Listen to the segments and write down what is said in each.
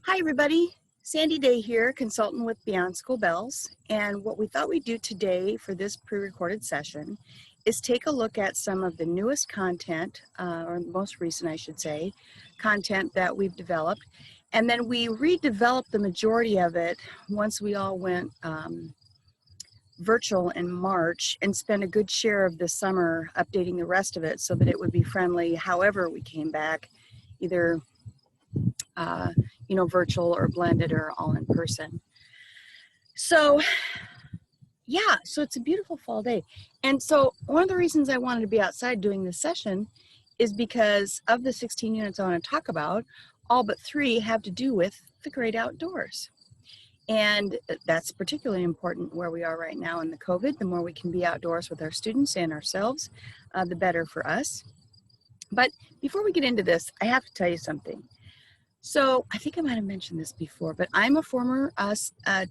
Hi everybody, Sandy Day here, consultant with Beyond School Bells, and what we thought we'd do today for this pre-recorded session is take a look at some of the newest content, or most recent I should say, content that we've developed, and then we redeveloped the majority of it once we all went virtual in March and spent a good share of the summer updating the rest of it so that it would be friendly however we came back, either virtual or blended or all in person. So it's a beautiful fall day. And so one of the reasons I wanted to be outside doing this session is because of the 16 units I want to talk about, all but 3 have to do with the great outdoors. And that's particularly important where we are right now in the COVID. The more we can be outdoors with our students and ourselves, the better for us. But before we get into this, I have to tell you something. So I think I might have mentioned this before, but I'm a former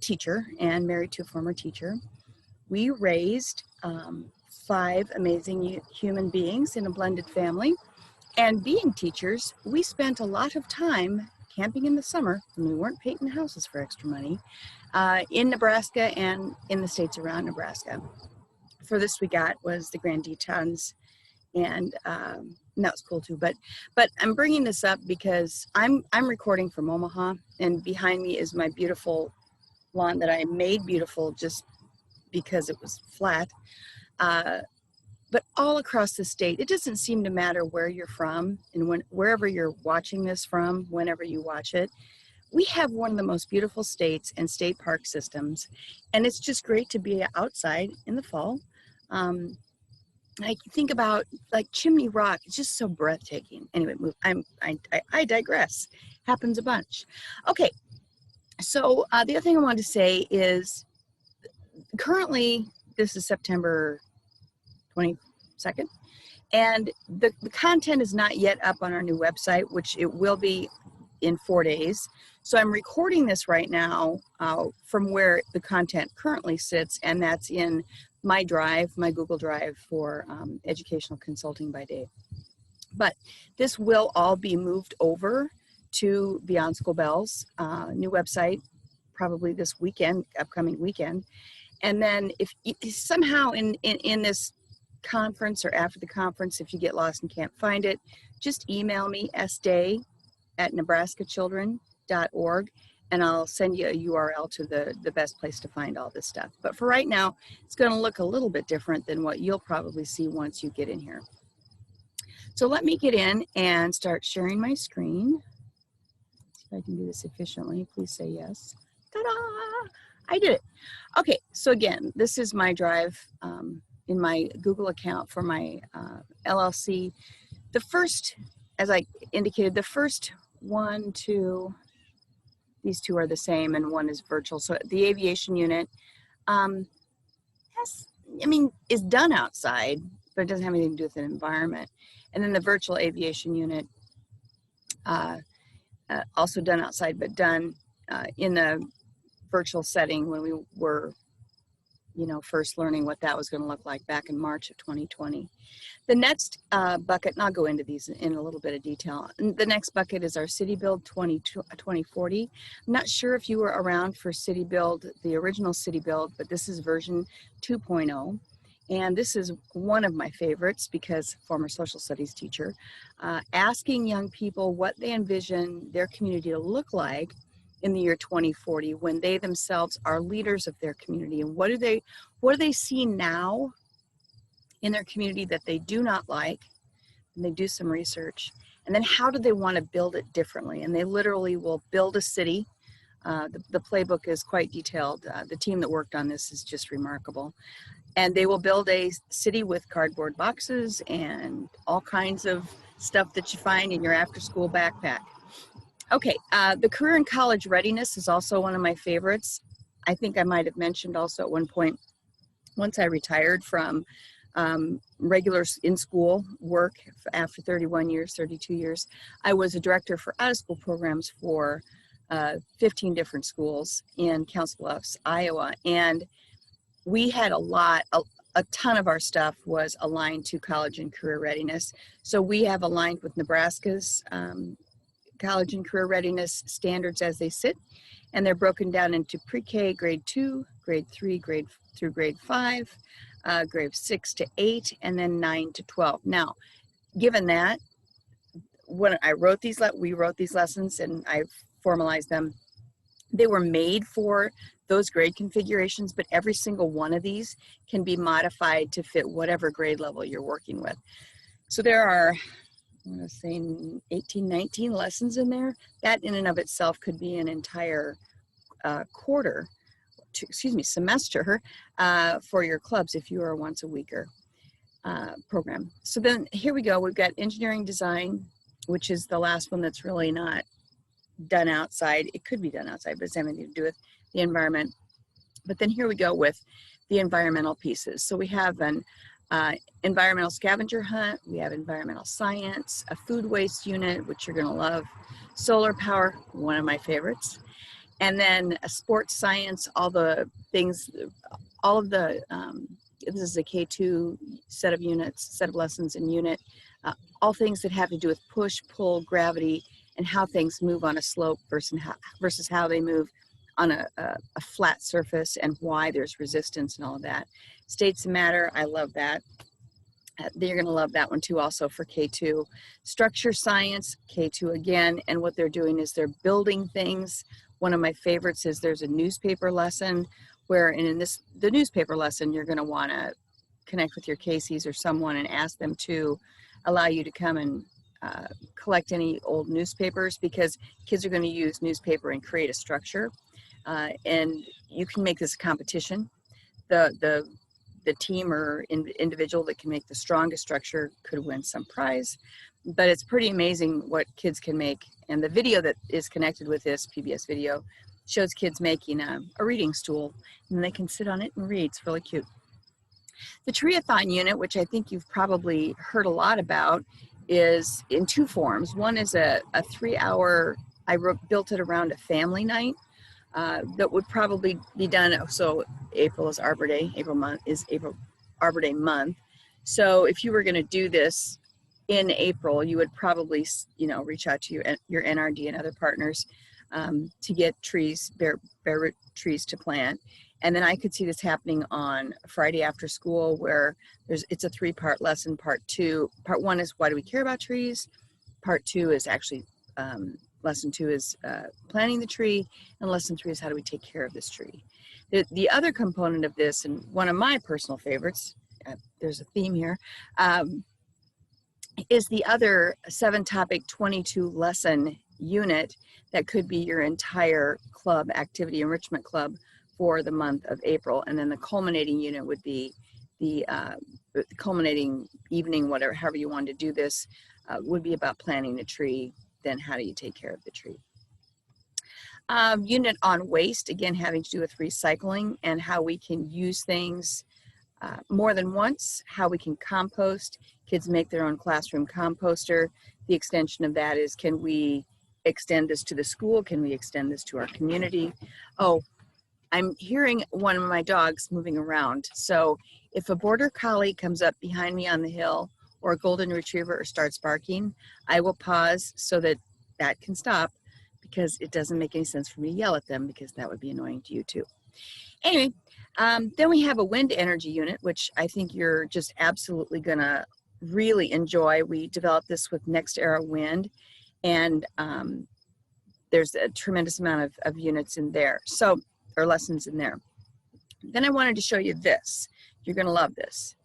teacher and married to a former teacher. We raised 5 amazing human beings in a blended family. And being teachers, we spent a lot of time camping in the summer when we weren't painting houses for extra money in Nebraska and in the states around Nebraska. Furthest we got was the Grand Tetons, and that was cool too. But I'm bringing this up because I'm recording from Omaha, and behind me is my beautiful lawn that I made beautiful just because it was flat. But all across the state, it doesn't seem to matter where you're from and wherever you're watching this from, whenever you watch it, we have one of the most beautiful states and state park systems, and it's just great to be outside in the fall. I think about like Chimney Rock. It's just so breathtaking. Anyway, I digress. Happens a bunch. Okay, so the other thing I wanted to say is currently this is September 22nd, and the content is not yet up on our new website, which it will be in 4 days. So I'm recording this right now from where the content currently sits, and that's in my Google Drive for educational consulting by day. But this will all be moved over to Beyond School Bells, new website, probably this weekend, upcoming weekend. And then if somehow in this conference or after the conference, if you get lost and can't find it, just email me, sday@nebraskachildren.org, and I'll send you a URL to the best place to find all this stuff. But for right now, it's going to look a little bit different than what you'll probably see once you get in here. So let me get in and start sharing my screen. See if I can do this efficiently. Please say yes. Ta-da! I did it. Okay, so again, this is my drive in my Google account for my LLC. The first, as I indicated, the first 1, 2, these 2 are the same, and 1 is virtual. So the aviation unit is done outside, but it doesn't have anything to do with the environment. And then the virtual aviation unit, also done outside, but done in the virtual setting when we were, first learning what that was going to look like back in March of 2020. The next bucket, and I'll go into these in a little bit of detail. The next bucket is our City Build 2040. I'm not sure if you were around for City Build, the original City Build, but this is version 2.0. And this is one of my favorites because former social studies teacher, asking young people what they envision their community to look like in the year 2040 when they themselves are leaders of their community, and what do they see now in their community that they do not like, and they do some research, and then how do they want to build it differently, and they literally will build a city. The playbook is quite detailed. The team that worked on this is just remarkable, and they will build a city with cardboard boxes and all kinds of stuff that you find in your after-school backpack. Okay, the career and college readiness is also one of my favorites. I think I might have mentioned also at one point, once I retired from regular in-school work after 32 years, I was a director for out-of-school programs for 15 different schools in Council Bluffs, Iowa. And we had a ton of our stuff was aligned to college and career readiness. So we have aligned with Nebraska's college and career readiness standards as they sit, and they're broken down into pre-K, grade 2, grade 3, grade through grade 5, grade 6 to 8, and then 9 to 12. Now, given that, when we wrote these lessons and I formalized them, they were made for those grade configurations, but every single one of these can be modified to fit whatever grade level you're working with. So there are, I want to say 18, 19 lessons in there. That in and of itself could be an entire semester for your clubs if you are a once a weeker program. So then here we go. We've got engineering design, which is the last one that's really not done outside. It could be done outside, but it's having to do with the environment. But then here we go with the environmental pieces. So we have an environmental scavenger hunt, we have environmental science, a food waste unit, which you're gonna love, solar power, one of my favorites, and then a sports science, all the things, all of the, this is a K2 set of units, set of lessons in unit, all things that have to do with push, pull, gravity, and how things move on a slope versus how they move on a flat surface, and why there's resistance and all of that. States of matter, I love that. You're going to love that one too also for K2. Structure science, K2 again, and what they're doing is they're building things. One of my favorites is there's a newspaper lesson where in the newspaper lesson, you're going to want to connect with your Caseys or someone and ask them to allow you to come and collect any old newspapers, because kids are going to use newspaper and create a structure. And you can make this a competition. The team or individual that can make the strongest structure could win some prize. But it's pretty amazing what kids can make. And the video that is connected with this PBS video shows kids making a reading stool, and they can sit on it and read. It's really cute. The Treeathon unit, which I think you've probably heard a lot about, is in two forms. One is a 3-hour, built it around a family night that would probably be done. So April is Arbor Day. April Arbor Day month. So if you were going to do this in April, you would probably, reach out to your NRD and other partners to get bare root trees to plant. And then I could see this happening on Friday after school, where it's a 3-part lesson. Part 1 is why do we care about trees? Part 2 is actually, lesson 2 is planting the tree, and lesson 3 is how do we take care of this tree? The other component of this, and one of my personal favorites, there's a theme here, is the other 7-topic 22 lesson unit that could be your entire club activity enrichment club for the month of April. And then the culminating unit would be the culminating evening, however you want to do this, would be about planting the tree. Then how do you take care of the tree? Unit on waste, again, having to do with recycling and how we can use things more than once, how we can compost. Kids make their own classroom composter. The extension of that is, can we extend this to the school? Can we extend this to our community? Oh, I'm hearing one of my dogs moving around. So if a border collie comes up behind me on the hill, or a golden retriever starts barking, I will pause so that can stop, because it doesn't make any sense for me to yell at them, because that would be annoying to you too. Anyway, then we have a wind energy unit, which I think you're just absolutely gonna really enjoy. We developed this with Next Era Wind, and there's a tremendous amount of units in there, or lessons in there. Then I wanted to show you this. You're gonna love this.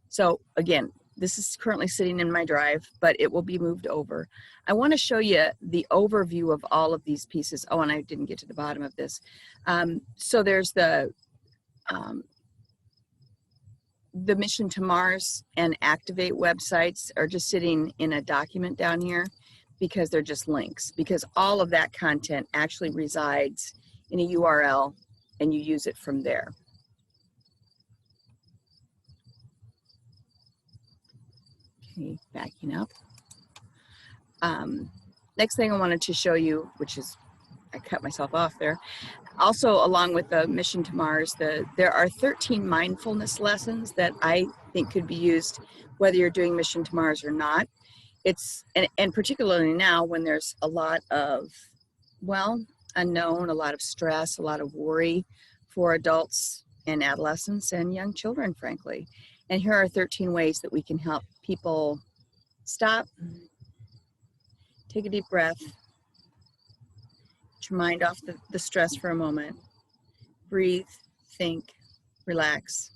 So again, this is currently sitting in my drive, but it will be moved over. I want to show you the overview of all of these pieces. Oh, and I didn't get to the bottom of this. So there's the Mission to Mars and Activate websites are just sitting in a document down here, because they're just links, because all of that content actually resides in a URL and you use it from there. Okay, backing up. Next thing I wanted to show you, which is, I cut myself off there. Also, along with the Mission to Mars, there are 13 mindfulness lessons that I think could be used whether you're doing Mission to Mars or not. and particularly now when there's a lot of, well, unknown, a lot of stress, a lot of worry for adults and adolescents and young children, frankly. And here are 13 ways that we can help people stop, take a deep breath, get your mind off the stress for a moment, breathe, think, relax,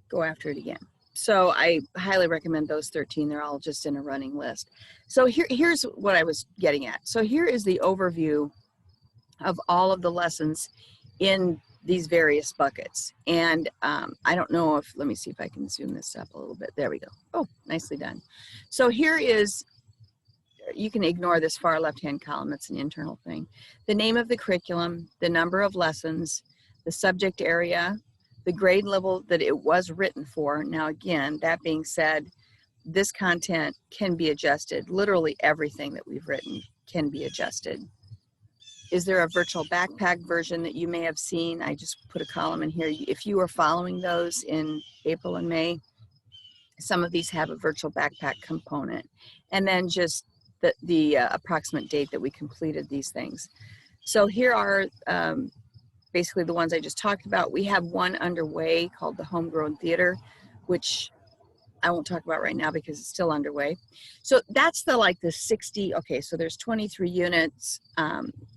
go after it again. So I highly recommend those 13. They're all just in a running list. So here's what I was getting at. So here is the overview of all of the lessons in these various buckets. And I don't know if, let me see if I can zoom this up a little bit. There we go. Oh, nicely done. So here is, you can ignore this far left-hand column. It's an internal thing. The name of the curriculum, the number of lessons, the subject area, the grade level that it was written for. Now, again, that being said, this content can be adjusted. Literally everything that we've written can be adjusted. Is there a virtual backpack version that you may have seen? I just put a column in here. If you were following those in April and May, some of these have a virtual backpack component. And then just the approximate date that we completed these things. So here are basically the ones I just talked about. We have one underway called the Homegrown Theater, which I won't talk about right now because it's still underway. So that's the 60, okay, so there's 23 units,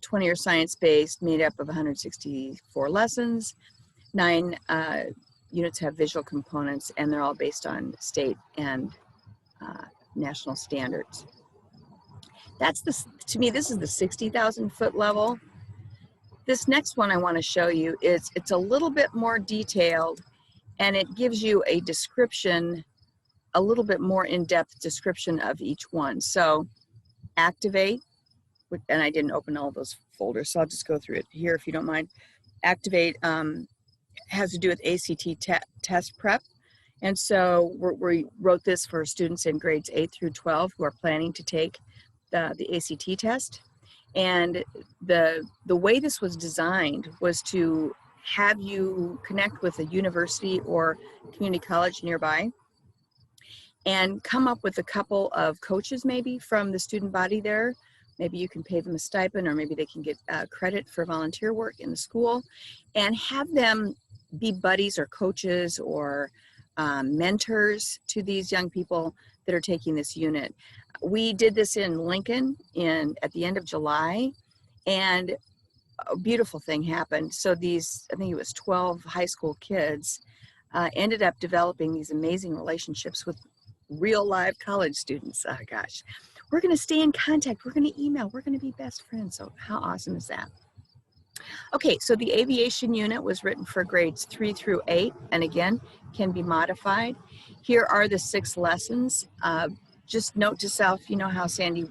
20 are science-based, made up of 164 lessons. 9 units have visual components, and they're all based on state and national standards. That's to me, this is the 60,000 foot level. This next one I want to show you is, it's a little bit more detailed, and it gives you a description, a little bit more in-depth description of each one. So Activate, and I didn't open all those folders, so I'll just go through it here if you don't mind. Activate has to do with ACT test prep. And so we wrote this for students in grades 8 through 12 who are planning to take the ACT test. And the way this was designed was to have you connect with a university or community college nearby and come up with a couple of coaches maybe from the student body there. Maybe you can pay them a stipend, or maybe they can get credit for volunteer work in the school, and have them be buddies or coaches or mentors to these young people that are taking this unit. We did this in Lincoln at the end of July, and a beautiful thing happened. So these, I think it was 12 high school kids, ended up developing these amazing relationships with real live college students. Oh gosh, we're going to stay in contact. We're going to email. We're going to be best friends. So how awesome is that? Okay, so the aviation unit was written for grades 3 through 8, and again, can be modified. Here are the 6 lessons. Just note to self, you know how Sandy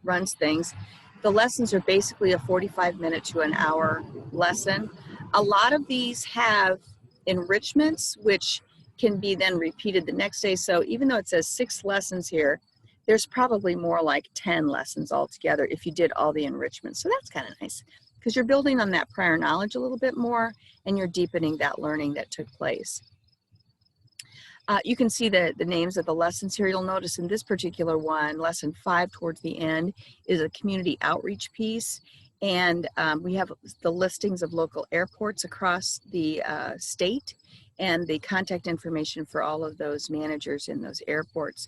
runs things. The lessons are basically a 45-minute to an hour lesson. A lot of these have enrichments, which can be then repeated the next day. So even though it says 6 lessons here, there's probably more like 10 lessons altogether if you did all the enrichments. So that's kind of nice, because you're building on that prior knowledge a little bit more, and you're deepening that learning that took place. You can see the names of the lessons here. You'll notice in this particular one, lesson 5 towards the end is a community outreach piece. And we have the listings of local airports across the state and the contact information for all of those managers in those airports.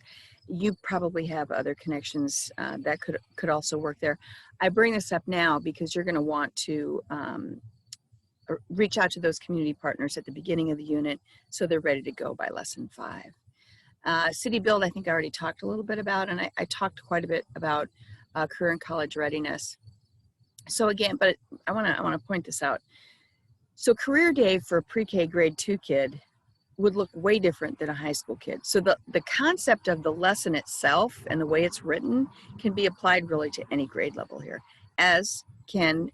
You probably have other connections that could also work there. I bring this up now because you're going to want to reach out to those community partners at the beginning of the unit so they're ready to go by lesson 5. City Build, I think I already talked a little bit about, and I talked quite a bit about career and college readiness. So again, but I want to point this out. So Career Day for a pre-K grade 2 kid would look way different than a high school kid. So the concept of the lesson itself and the way it's written can be applied really to any grade level here, as can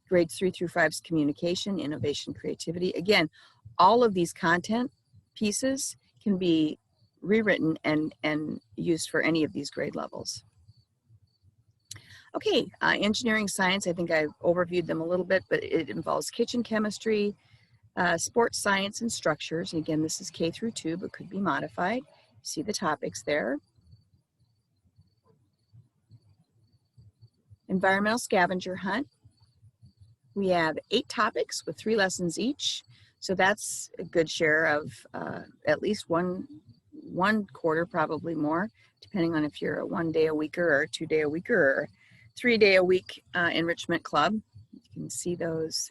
grades 3 through 5's communication, innovation, creativity. Again, all of these content pieces can be rewritten and used for any of these grade levels. Okay, engineering science, I think I overviewed them a little bit, but it involves kitchen chemistry, sports science and structures. And again, this is K through 2, but could be modified. See the topics there. Environmental scavenger hunt. We have 8 topics with 3 lessons each. So that's a good share of at least one quarter, probably more, depending on if you're a 1 day a weeker or a 2 day a weeker or 3 day a week enrichment club. You can see those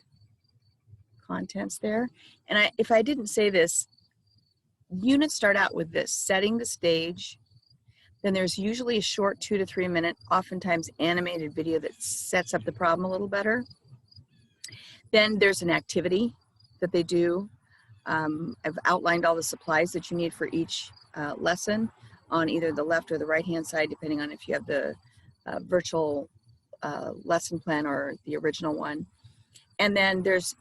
contents there. And if I didn't say this, units start out with this, setting the stage. Then there's usually a short 2 to 3 minute, oftentimes animated video that sets up the problem a little better. Then there's an activity that they do. I've outlined all the supplies that you need for each lesson on either the left or the right hand side, depending on if you have the virtual lesson plan or the original one. And then there's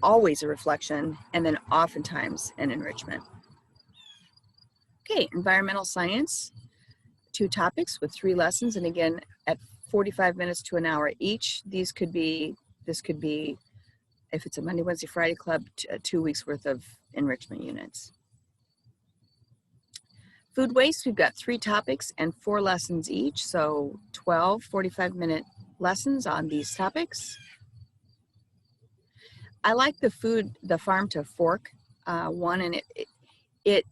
always a reflection, and then oftentimes an enrichment. Okay, environmental science, 2 topics with 3 lessons, and again at 45 minutes to an hour each. This could be, if it's a Monday, Wednesday, Friday club, 2 weeks worth of enrichment units. Food waste, we've got 3 topics and 4 lessons each, so 12 45-minute lessons on these topics. I like the farm to fork one, and it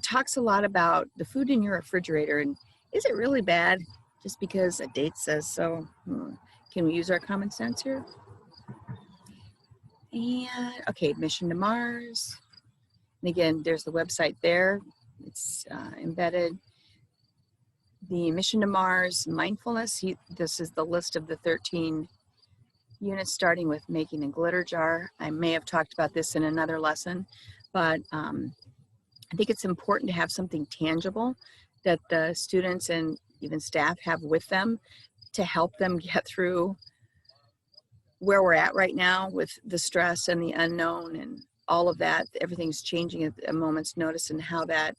talks a lot about the food in your refrigerator, and is it really bad just because a date says so? Can we use our common sense here? And okay, mission to Mars. And again, there's the website there. It's embedded. The mission to Mars, mindfulness. This is the list of the 13 units, starting with making a glitter jar. I may have talked about this in another lesson, but I think it's important to have something tangible that the students and even staff have with them to help them get through where we're at right now with the stress and the unknown and all of that. Everything's changing at a moment's notice, and how that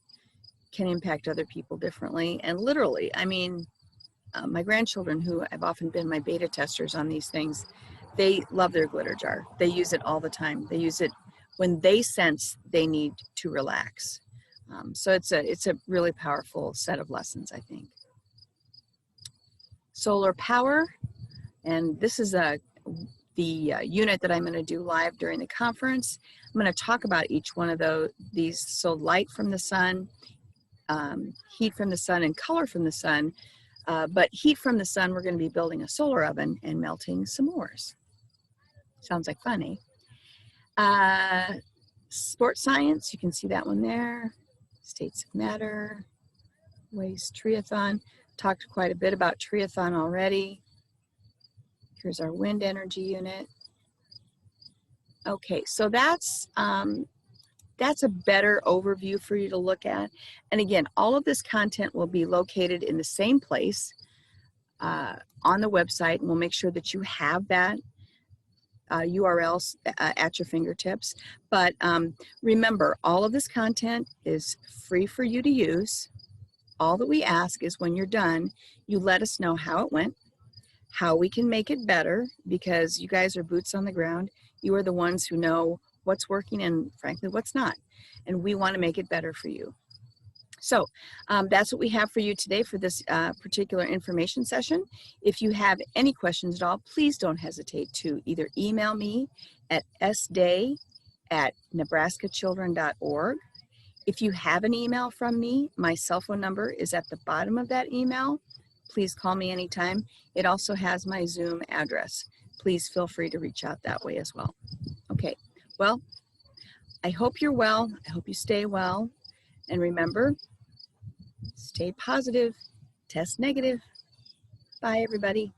can impact other people differently. And literally, I mean, my grandchildren, who have often been my beta testers on these things, they love their glitter jar. They use it all the time. They use it when they sense they need to relax. So it's a really powerful set of lessons, I think. Solar power, and this is the unit that I'm going to do live during the conference. I'm going to talk about each one of these. So light from the sun, heat from the sun, and color from the sun. But heat from the sun, we're going to be building a solar oven and melting s'mores. Sounds like funny. Sports science, you can see that one there. States of matter, waste, triathlon. Talked quite a bit about triathlon already. Here's our wind energy unit. Okay, so that's a better overview for you to look at. And again, all of this content will be located in the same place on the website, and we'll make sure that you have that URLs at your fingertips. But remember, all of this content is free for you to use. All that we ask is when you're done, you let us know how it went, how we can make it better, because you guys are boots on the ground. You are the ones who know what's working and frankly what's not, and we want to make it better for you. So that's what we have for you today for this particular information session. If you have any questions at all, please don't hesitate to either email me at sday@nebraskachildren.org. If you have an email from me, my cell phone number is at the bottom of that email. Please call me anytime. It also has my Zoom address. Please feel free to reach out that way as well. Okay, well, I hope you're well. I hope you stay well. And remember, stay positive, test negative. Bye, everybody.